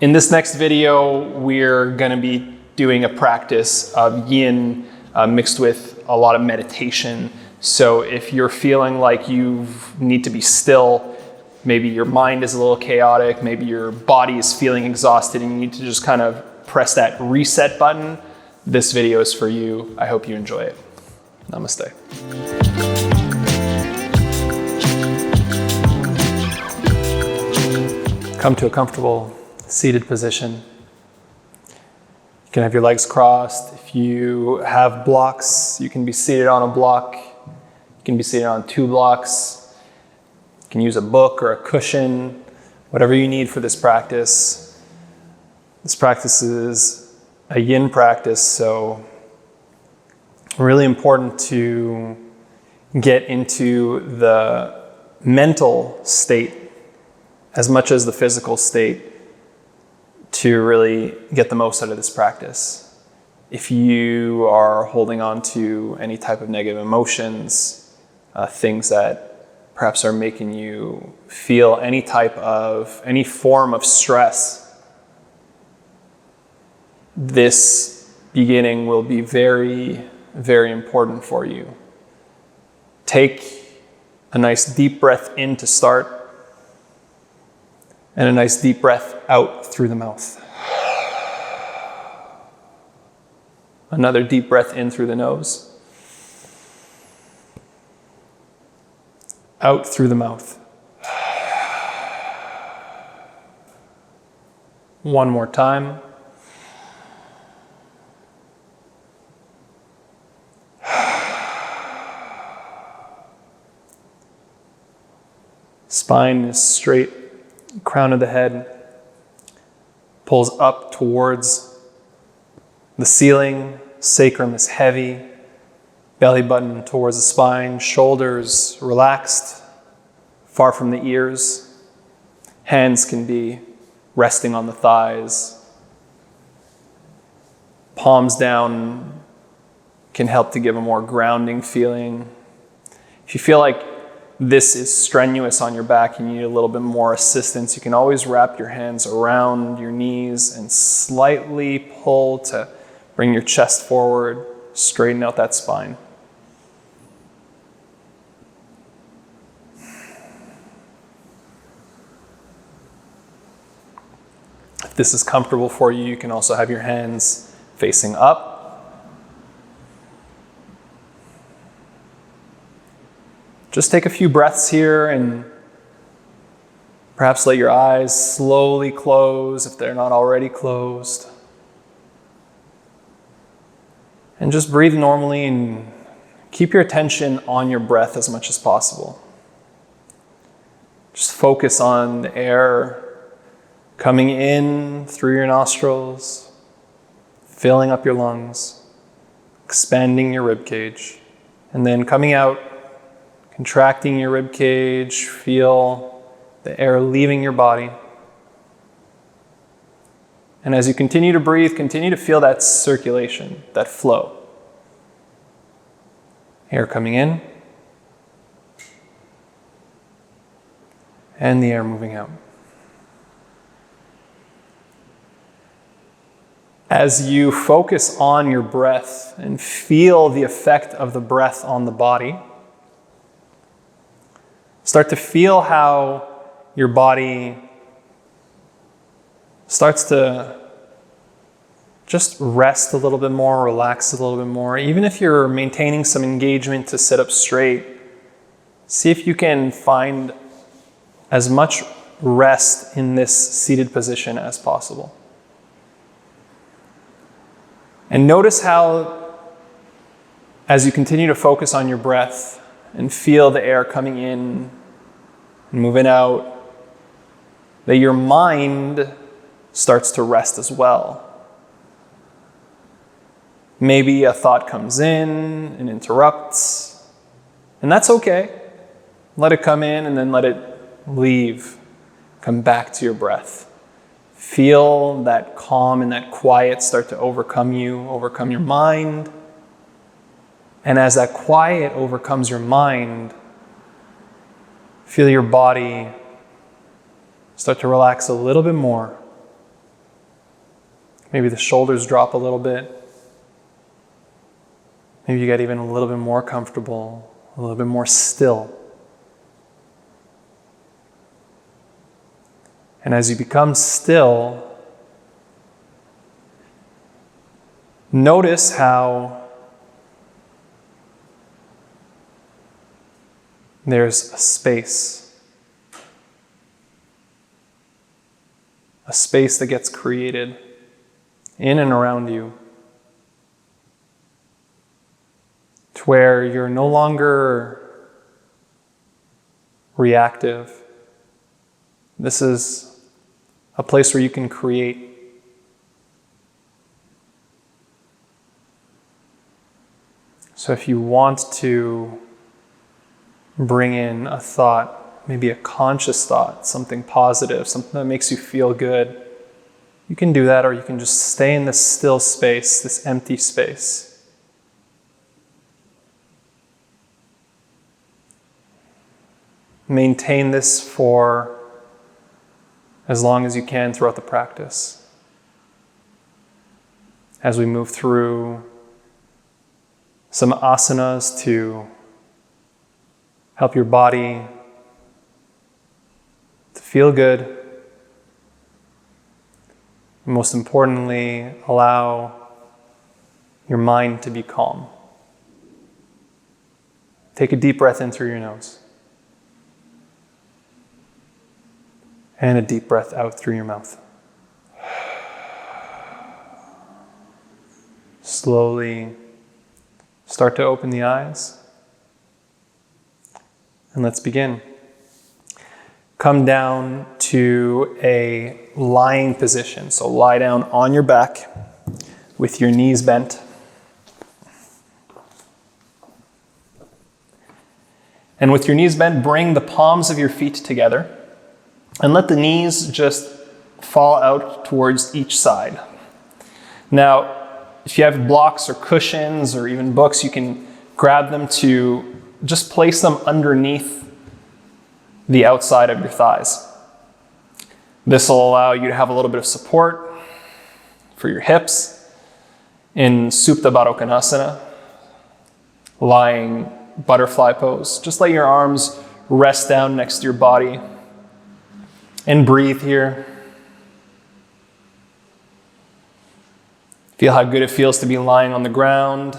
In this next video, we're going to be doing a practice of yin mixed with a lot of meditation. So if you're feeling like you need to be still, maybe your mind is a little chaotic, maybe your body is feeling exhausted and you need to just kind of press that reset button, this video is for you. I hope you enjoy it. Namaste. Come to a comfortable seated position. You can have your legs crossed. If you have blocks, you can be seated on a block. You can be seated on 2 blocks. You can use a book or a cushion, whatever you need for this practice. This practice is a yin practice, so really important to get into the mental state as much as the physical state to really get the most out of this practice. If you are holding on to any type of negative emotions, things that perhaps are making you feel any form of stress, this beginning will be very, very important for you. Take a nice deep breath in to start, and a nice deep breath out through the mouth. Another deep breath in through the nose. Out through the mouth. One more time. Spine is straight. Crown of the head pulls up towards the ceiling. Sacrum is heavy. Belly button towards the spine. Shoulders relaxed, far from the ears. Hands can be resting on the thighs. Palms down can help to give a more grounding feeling. If you feel like this is strenuous on your back, you need a little bit more assistance, you can always wrap your hands around your knees and slightly pull to bring your chest forward, straighten out that spine. If this is comfortable for you, you can also have your hands facing up. Just take a few breaths here and perhaps let your eyes slowly close if they're not already closed. And just breathe normally and keep your attention on your breath as much as possible. Just focus on the air coming in through your nostrils, filling up your lungs, expanding your rib cage, and then coming out, contracting your rib cage, feel the air leaving your body. And as you continue to breathe, continue to feel that circulation, that flow. Air coming in, and the air moving out. As you focus on your breath and feel the effect of the breath on the body, start to feel how your body starts to just rest a little bit more, relax a little bit more. Even if you're maintaining some engagement to sit up straight, see if you can find as much rest in this seated position as possible. And notice how, as you continue to focus on your breath and feel the air coming in and moving out, that your mind starts to rest as well. Maybe a thought comes in and interrupts, and that's okay. Let it come in and then let it leave. Come back to your breath. Feel that calm and that quiet start to overcome you, overcome your mind. And as that quiet overcomes your mind, feel your body start to relax a little bit more. Maybe the shoulders drop a little bit. Maybe you get even a little bit more comfortable, a little bit more still. And as you become still, notice how there's a space that gets created in and around you, to where you're no longer reactive. This is a place where you can create. So if you want to bring in a thought, maybe a conscious thought, something positive, something that makes you feel good, you can do that, or you can just stay in this still space, this empty space. Maintain this for as long as you can throughout the practice. As we move through some asanas to help your body to feel good. And most importantly, allow your mind to be calm. Take a deep breath in through your nose. And a deep breath out through your mouth. Slowly start to open the eyes. And let's begin. Come down to a lying position. So lie down on your back with your knees bent. And with your knees bent, bring the palms of your feet together. And let the knees just fall out towards each side. Now, if you have blocks or cushions or even books, you can grab them to just place them underneath the outside of your thighs. This will allow you to have a little bit of support for your hips in Supta Baddha Konasana, lying butterfly pose. Just let your arms rest down next to your body and breathe here. Feel how good it feels to be lying on the ground.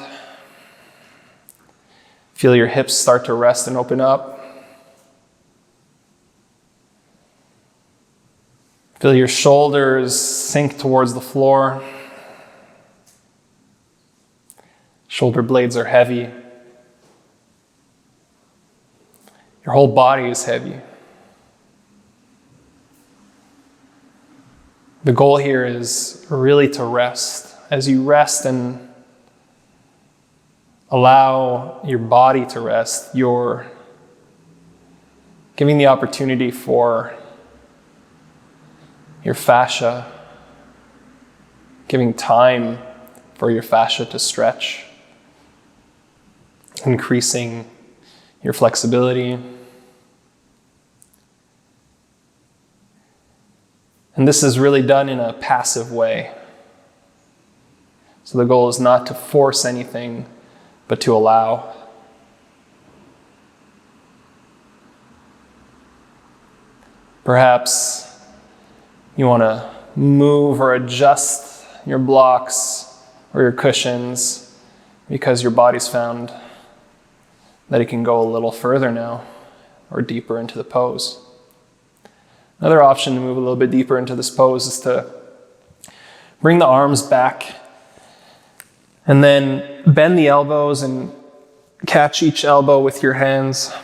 Feel your hips start to rest and open up. Feel your shoulders sink towards the floor. Shoulder blades are heavy. Your whole body is heavy. The goal here is really to rest. As you rest and allow your body to rest, you're giving the opportunity for your fascia, giving time for your fascia to stretch, increasing your flexibility. And this is really done in a passive way. So the goal is not to force anything, but to allow. Perhaps you want to move or adjust your blocks or your cushions because your body's found that it can go a little further now or deeper into the pose. Another option to move a little bit deeper into this pose is to bring the arms back and then bend the elbows and catch each elbow with your hands.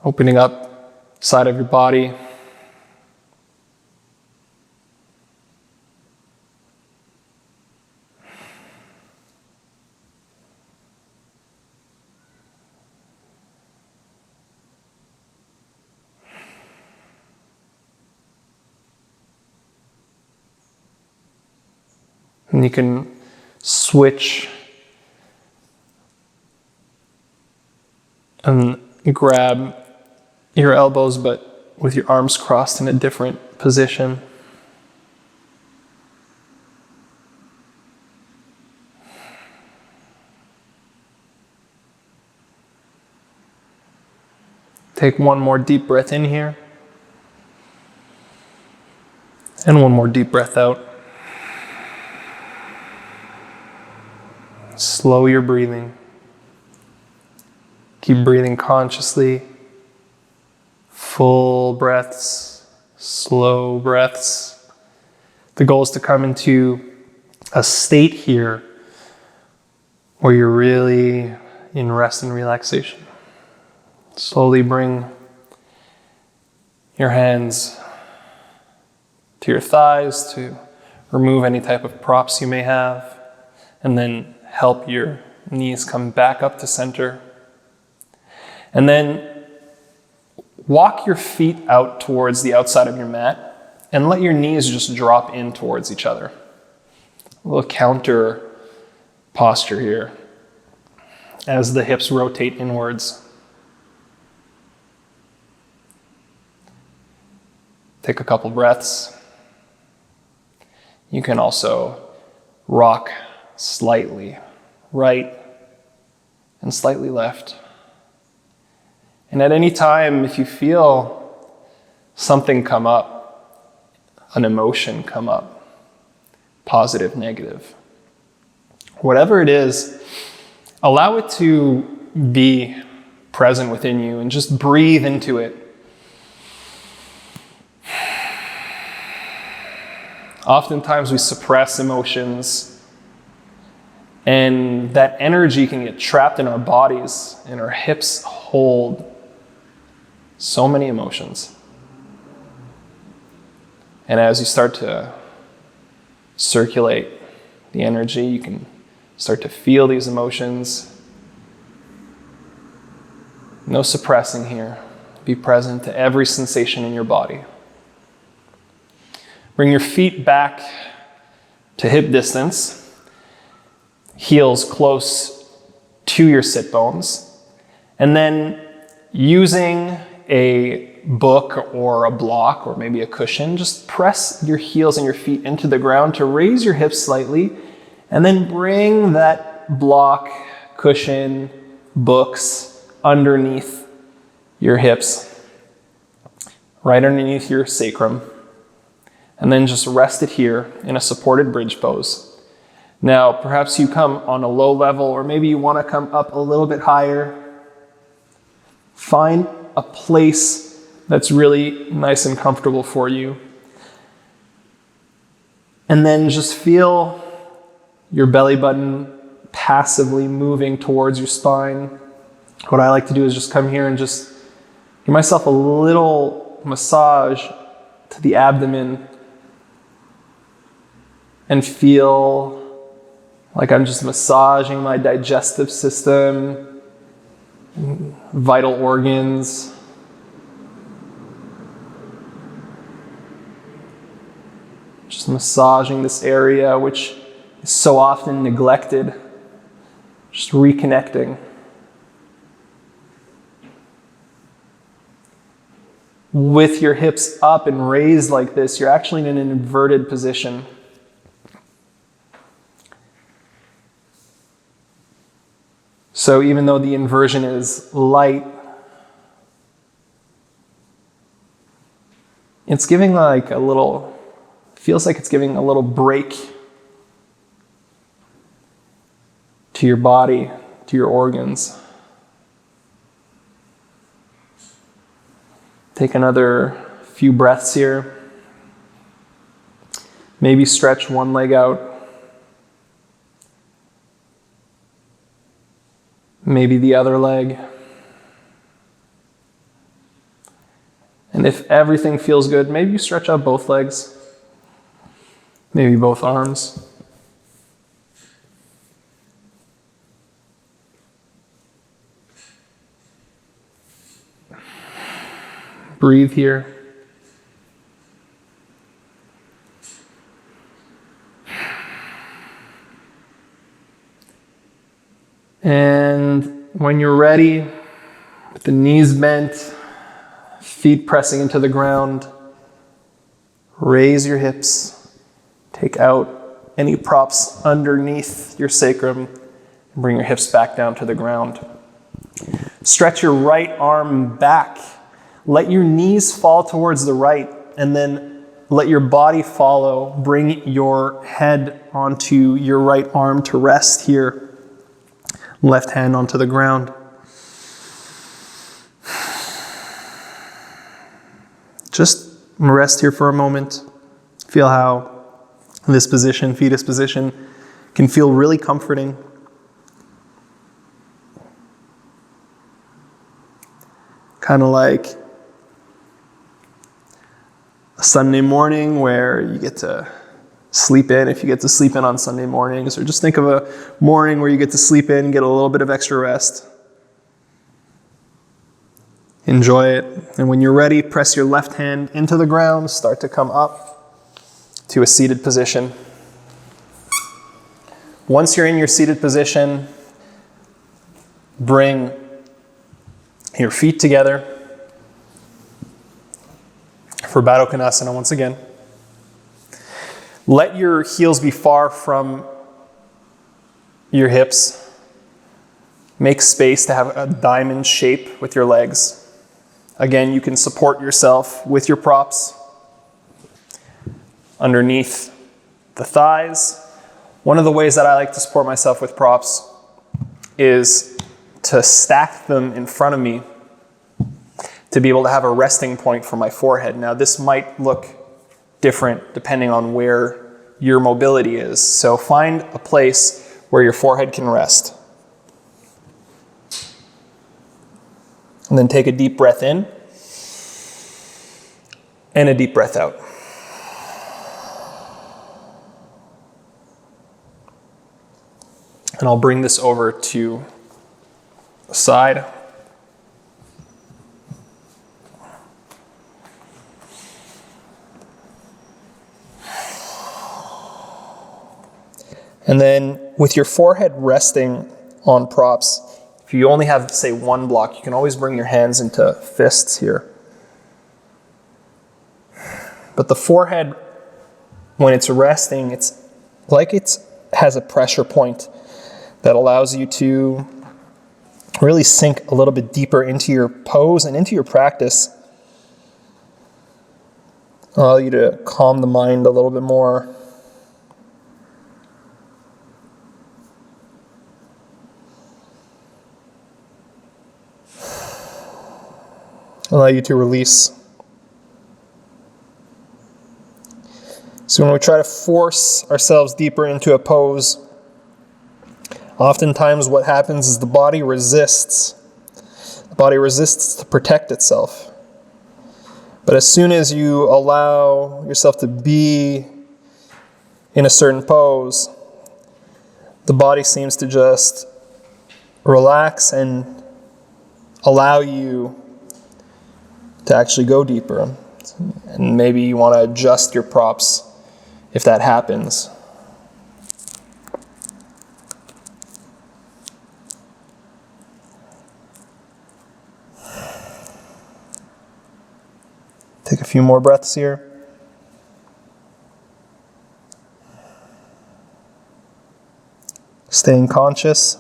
Opening up side of your body. And you can switch and grab your elbows, but with your arms crossed in a different position. Take one more deep breath in here. And one more deep breath out. Slow your breathing. Keep breathing consciously. Full breaths, slow breaths. The goal is to come into a state here where you're really in rest and relaxation. Slowly bring your hands to your thighs to remove any type of props you may have, and then help your knees come back up to center. And then walk your feet out towards the outside of your mat and let your knees just drop in towards each other. A little counter posture here as the hips rotate inwards. Take a couple breaths. You can also rock slightly right and slightly left. And at any time, if you feel something come up, an emotion come up, positive, negative, whatever it is, allow it to be present within you and just breathe into it. Oftentimes we suppress emotions, and that energy can get trapped in our bodies, and our hips hold so many emotions. And as you start to circulate the energy, you can start to feel these emotions. No suppressing here. Be present to every sensation in your body. Bring your feet back to hip distance, heels close to your sit bones, and then using a book or a block or maybe a cushion, just press your heels and your feet into the ground to raise your hips slightly, and then bring that block, cushion, books underneath your hips, right underneath your sacrum. And then just rest it here in a supported bridge pose. Now, perhaps you come on a low level, or maybe you want to come up a little bit higher. Find a place that's really nice and comfortable for you. And then just feel your belly button passively moving towards your spine. What I like to do is just come here and just give myself a little massage to the abdomen, and feel like I'm just massaging my digestive system, vital organs. Just massaging this area which is so often neglected. Just reconnecting. With your hips up and raised like this, you're actually in an inverted position. So even though the inversion is light, it's giving like a little, feels like it's giving a little break to your body, to your organs. Take another few breaths here. Maybe stretch one leg out. Maybe the other leg. And if everything feels good, maybe you stretch out both legs. Maybe both arms. Breathe here. And when you're ready, with the knees bent, feet pressing into the ground. Raise your hips. Take out any props underneath your sacrum. Bring your hips back down to the ground. Stretch your right arm back. Let your knees fall towards the right, and then let your body follow. Bring your head onto your right arm to rest here. Left hand onto the ground. Just rest here for a moment. Feel how this position, fetus position, can feel really comforting. Kind of like a Sunday morning where you get to sleep in, if you get to sleep in on Sunday mornings, or just think of a morning where you get to sleep in, get a little bit of extra rest. Enjoy it. And when you're ready, press your left hand into the ground, start to come up to a seated position. Once you're in your seated position, bring your feet together for Baddha Konasana once again. Let your heels be far from your hips. Make space to have a diamond shape with your legs. Again, you can support yourself with your props underneath the thighs. One of the ways that I like to support myself with props is to stack them in front of me to be able to have a resting point for my forehead. Now, this might look different depending on where your mobility is. So find a place where your forehead can rest. And then take a deep breath in and a deep breath out. And I'll bring this over to the side. And then with your forehead resting on props, if you only have, say, one block, you can always bring your hands into fists here. But the forehead, when it's resting, it's like it has a pressure point that allows you to really sink a little bit deeper into your pose and into your practice. Allow you to calm the mind a little bit more. Allow you to release. So when we try to force ourselves deeper into a pose, oftentimes what happens is the body resists. The body resists to protect itself. But as soon as you allow yourself to be in a certain pose, the body seems to just relax and allow you to actually go deeper. And maybe you want to adjust your props if that happens. Take a few more breaths here. Staying conscious.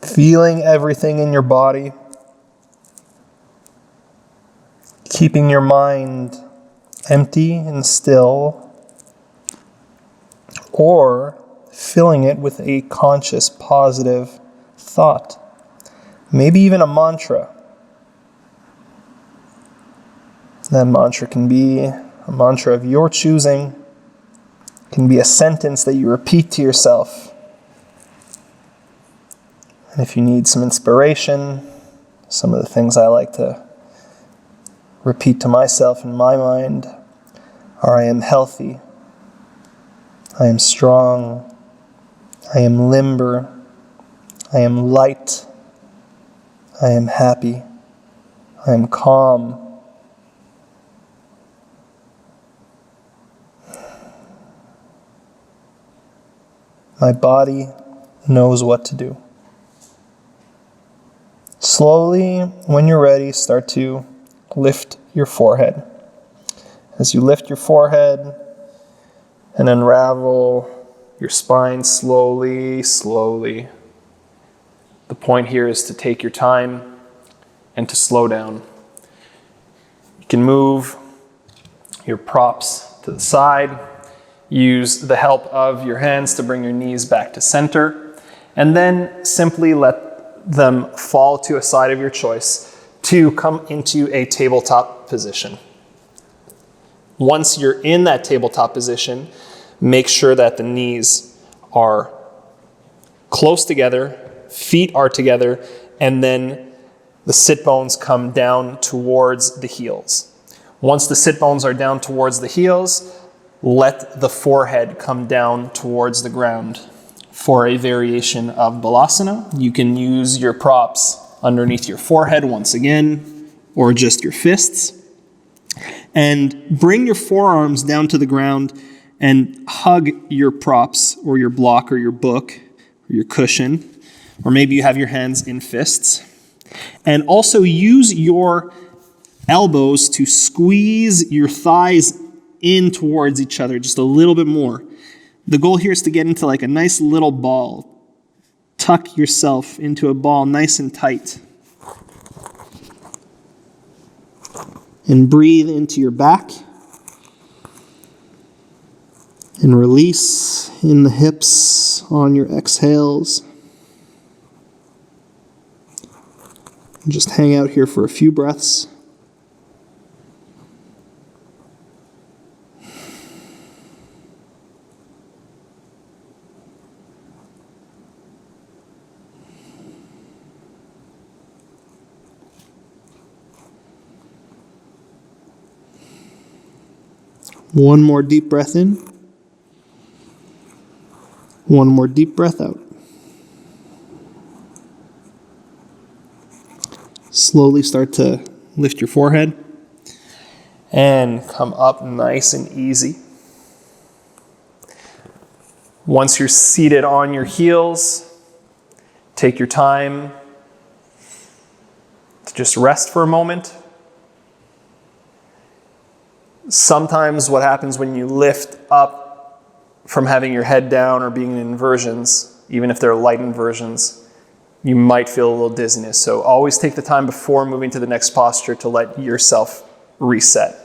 Feeling everything in your body. Keeping your mind empty and still. Or filling it with a conscious, positive thought. Maybe even a mantra. That mantra can be a mantra of your choosing. It can be a sentence that you repeat to yourself. And if you need some inspiration, some of the things I like to repeat to myself in my mind are: I am healthy. I am strong. I am limber. I am light. I am happy. I am calm. My body knows what to do. Slowly, when you're ready, start to lift your forehead. As you lift your forehead and unravel your spine slowly, slowly. The point here is to take your time and to slow down. You can move your props to the side. Use the help of your hands to bring your knees back to center. And then simply let them fall to a side of your choice to come into a tabletop position. Once you're in that tabletop position, make sure that the knees are close together, feet are together, and then the sit bones come down towards the heels. Once the sit bones are down towards the heels, let the forehead come down towards the ground. For a variation of Balasana, you can use your props underneath your forehead once again, or just your fists. And bring your forearms down to the ground and hug your props or your block or your book or your cushion, or maybe you have your hands in fists. And also use your elbows to squeeze your thighs in towards each other just a little bit more. The goal here is to get into like a nice little ball. Tuck yourself into a ball nice and tight. And breathe into your back. And release in the hips on your exhales. And just hang out here for a few breaths. One more deep breath in. One more deep breath out. Slowly start to lift your forehead and come up nice and easy. Once you're seated on your heels, take your time to just rest for a moment. Sometimes what happens when you lift up from having your head down or being in inversions, even if they're light inversions, you might feel a little dizziness. So always take the time before moving to the next posture to let yourself reset.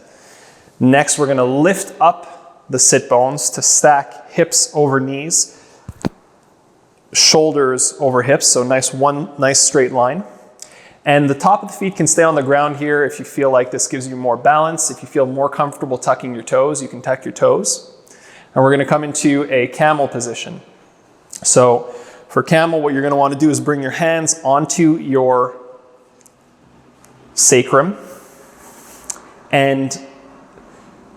Next, we're going to lift up the sit bones to stack hips over knees, shoulders over hips, so nice straight line. And the top of the feet can stay on the ground here if you feel like this gives you more balance. If you feel more comfortable tucking your toes, you can tuck your toes. And we're going to come into a camel position. So for camel, what you're going to want to do is bring your hands onto your sacrum and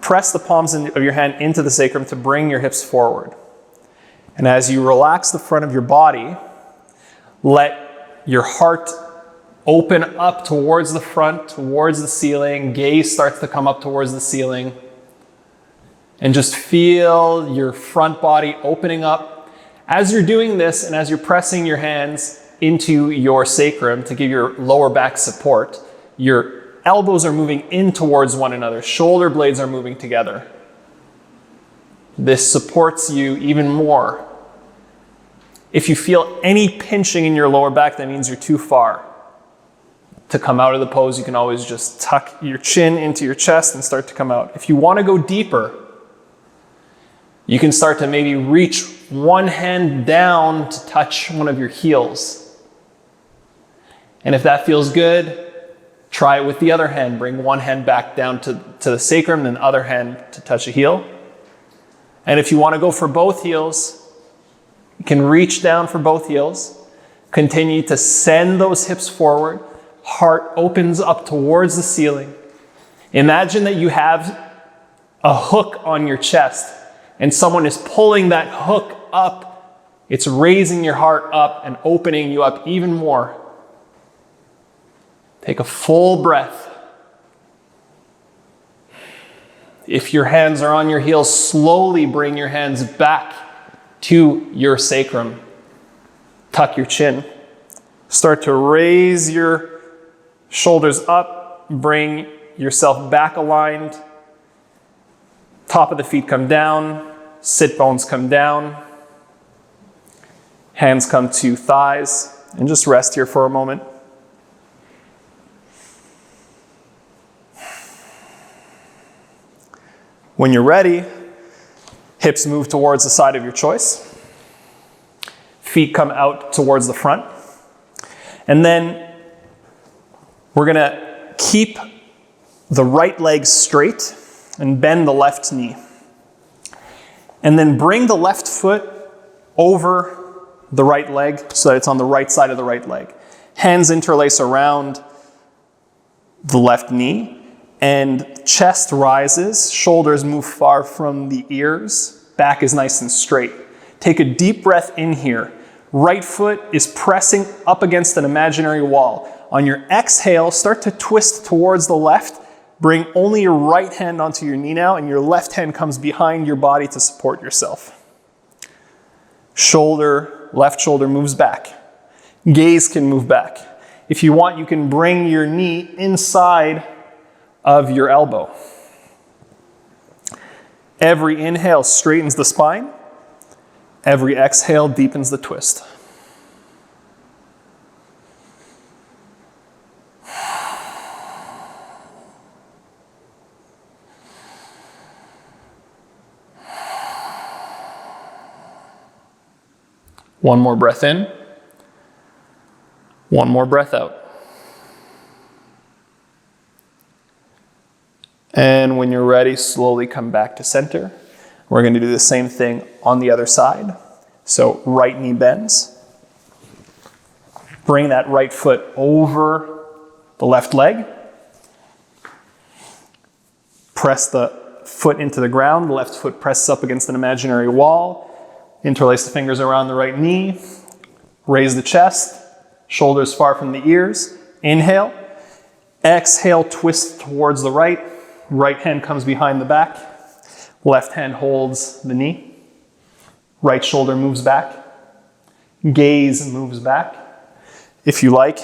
press the palms of your hand into the sacrum to bring your hips forward. And as you relax the front of your body, let your heart open up towards the front, towards the ceiling. Gaze starts to come up towards the ceiling. And just feel your front body opening up. As you're doing this and as you're pressing your hands into your sacrum to give your lower back support, your elbows are moving in towards one another. Shoulder blades are moving together. This supports you even more. If you feel any pinching in your lower back, that means you're too far to come out of the pose. You can always just tuck your chin into your chest and start to come out. If you want to go deeper, you can start to maybe reach one hand down to touch one of your heels. And if that feels good, try it with the other hand. Bring one hand back down to the sacrum, then the other hand to touch a heel. And if you want to go for both heels, you can reach down for both heels. Continue to send those hips forward. Heart opens up towards the ceiling. Imagine that you have a hook on your chest and someone is pulling that hook up. It's raising your heart up and opening you up even more. Take a full breath. If your hands are on your heels, slowly bring your hands back to your sacrum. Tuck your chin. Start to raise your shoulders up. Bring yourself back aligned. Top of the feet come down. Sit bones come down. Hands come to thighs. And just rest here for a moment. When you're ready, hips move towards the side of your choice. Feet come out towards the front. And then we're going to keep the right leg straight and bend the left knee. And then bring the left foot over the right leg so that it's on the right side of the right leg. Hands interlace around the left knee and chest rises, shoulders move far from the ears, back is nice and straight. Take a deep breath in here. Right foot is pressing up against an imaginary wall. On your exhale, start to twist towards the left. Bring only your right hand onto your knee now, and your left hand comes behind your body to support yourself. Left shoulder moves back. Gaze can move back. If you want, you can bring your knee inside of your elbow. Every inhale straightens the spine. Every exhale deepens the twist. One more breath in. One more breath out. And when you're ready, slowly come back to center. We're going to do the same thing on the other side. So right knee bends. Bring that right foot over the left leg. Press the foot into the ground. The left foot presses up against an imaginary wall. Interlace the fingers around the right knee. Raise the chest. Shoulders far from the ears. Inhale. Exhale, twist towards the right. Right hand comes behind the back. Left hand holds the knee. Right shoulder moves back. Gaze moves back. If you like,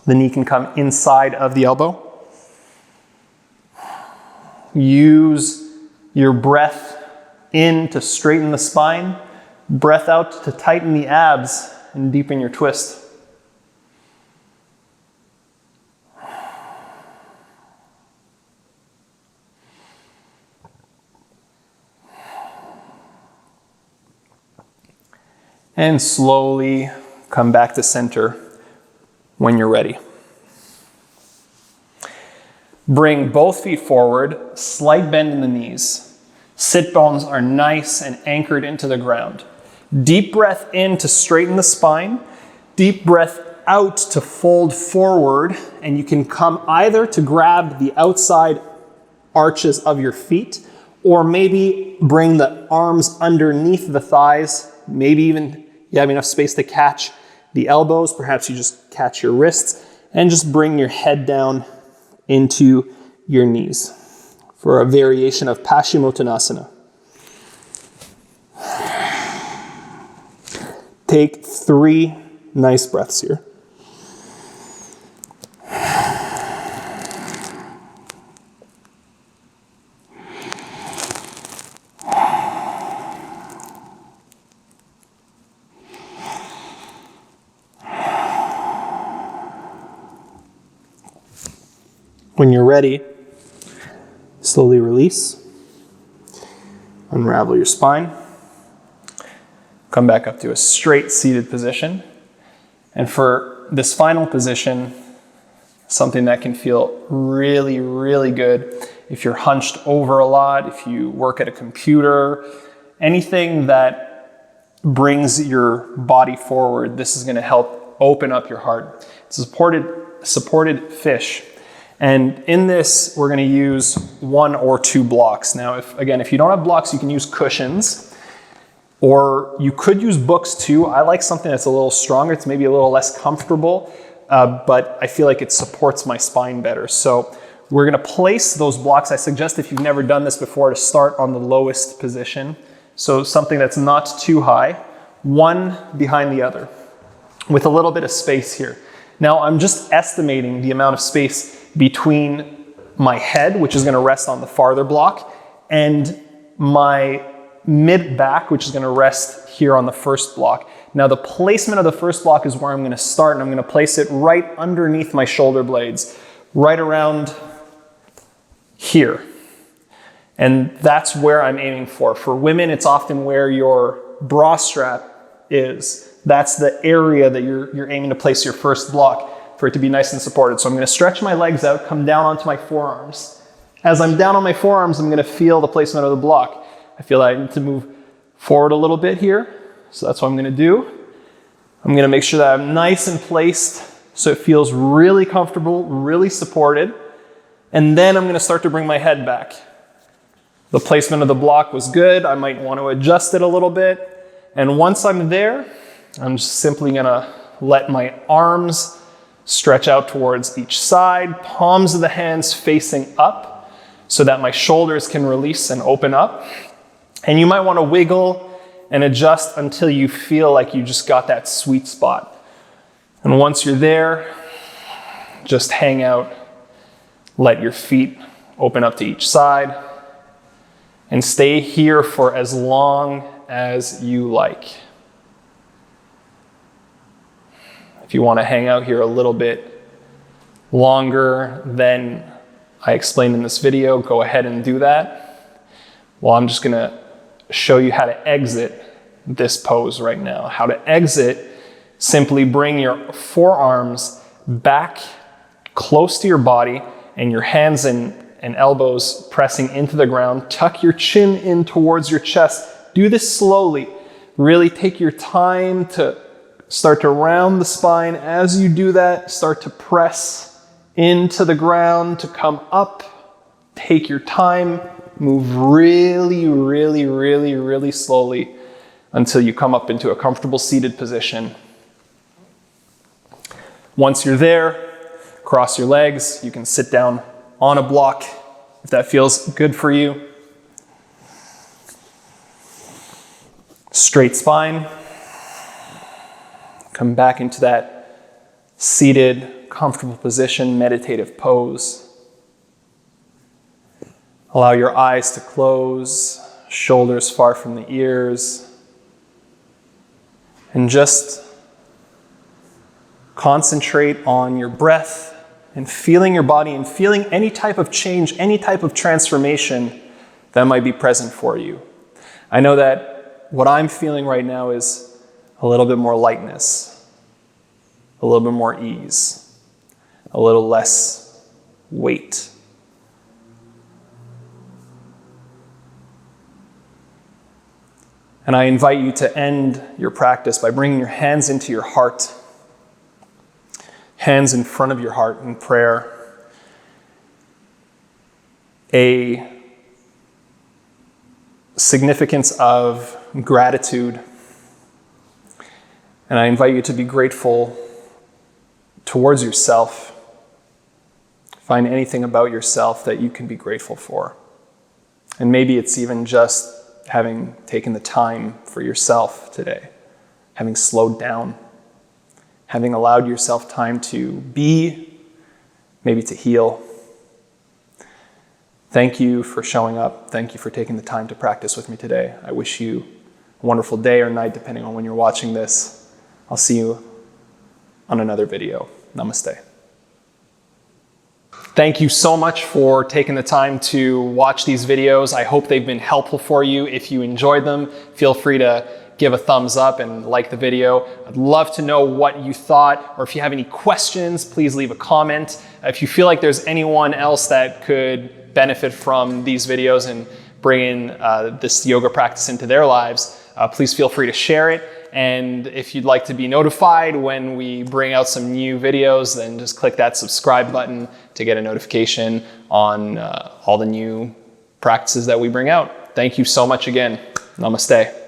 the knee can come inside of the elbow. Use your breath in to straighten the spine. Breath out to tighten the abs and deepen your twist. And slowly come back to center when you're ready. Bring both feet forward, slight bend in the knees. Sit bones are nice and anchored into the ground. Deep breath in to straighten the spine. Deep breath out to fold forward, and you can come either to grab the outside arches of your feet, or maybe bring the arms underneath the thighs. Maybe even you have enough space to catch the elbows. Perhaps you just catch your wrists and just bring your head down into your knees for a variation of Paschimottanasana. Take 3 nice breaths here. When you're ready, slowly release. Unravel your spine. Come back up to a straight seated position. And for this final position, something that can feel really, really good if you're hunched over a lot, if you work at a computer, anything that brings your body forward, this is going to help open up your heart. It's a supported fish. And in this, we're going to use 1 or 2 blocks. Now, if you don't have blocks, you can use cushions, or you could use books too. I like something that's a little stronger. It's maybe a little less comfortable, but I feel like it supports my spine better. So we're going to place those blocks. I suggest if you've never done this before to start on the lowest position. So something that's not too high, one behind the other, with a little bit of space here. Now I'm just estimating the amount of space between my head, which is gonna rest on the farther block, and my mid back, which is gonna rest here on the first block. Now the placement of the first block is where I'm gonna start, and I'm gonna place it right underneath my shoulder blades, right around here. And that's where I'm aiming for. For women, it's often where your bra strap is. That's the area that you're aiming to place your first block for it to be nice and supported. So I'm gonna stretch my legs out, come down onto my forearms. As I'm down on my forearms, I'm gonna feel the placement of the block. I feel like I need to move forward a little bit here. So that's what I'm gonna do. I'm gonna make sure that I'm nice and placed so it feels really comfortable, really supported. And then I'm gonna start to bring my head back. The placement of the block was good. I might want to adjust it a little bit. And once I'm there, I'm just simply gonna let my arms stretch out towards each side, palms of the hands facing up so that my shoulders can release and open up. And you might want to wiggle and adjust until you feel like you just got that sweet spot. And once you're there, just hang out, let your feet open up to each side, and stay here for as long as you like. If you want to hang out here a little bit longer than I explained in this video, go ahead and do that. Well, I'm just gonna show you how to exit this pose right now. How to exit, simply bring your forearms back close to your body and your hands and elbows pressing into the ground. Tuck your chin in towards your chest. Do this slowly. Really take your time to start to round the spine. As you do that, start to press into the ground to come up. Take your time. Move really, really, really, really slowly until you come up into a comfortable seated position. Once you're there, cross your legs. You can sit down on a block if that feels good for you. Straight spine. Come back into that seated, comfortable position, meditative pose. Allow your eyes to close, shoulders far from the ears, and just concentrate on your breath and feeling your body and feeling any type of change, any type of transformation that might be present for you. I know that what I'm feeling right now is a little bit more lightness, a little bit more ease, a little less weight. And I invite you to end your practice by bringing your hands into your heart, hands in front of your heart in prayer. A significance of gratitude. And I invite you to be grateful towards yourself. Find anything about yourself that you can be grateful for. And maybe it's even just having taken the time for yourself today, having slowed down, having allowed yourself time to be, maybe to heal. Thank you for showing up. Thank you for taking the time to practice with me today. I wish you a wonderful day or night, depending on when you're watching this. I'll see you on another video. Namaste. Thank you so much for taking the time to watch these videos. I hope they've been helpful for you. If you enjoyed them, feel free to give a thumbs up and like the video. I'd love to know what you thought, or if you have any questions, please leave a comment. If you feel like there's anyone else that could benefit from these videos and bring in this yoga practice into their lives, please feel free to share it. And if you'd like to be notified when we bring out some new videos, then just click that subscribe button to get a notification on all the new practices that we bring out. Thank you so much again. Namaste.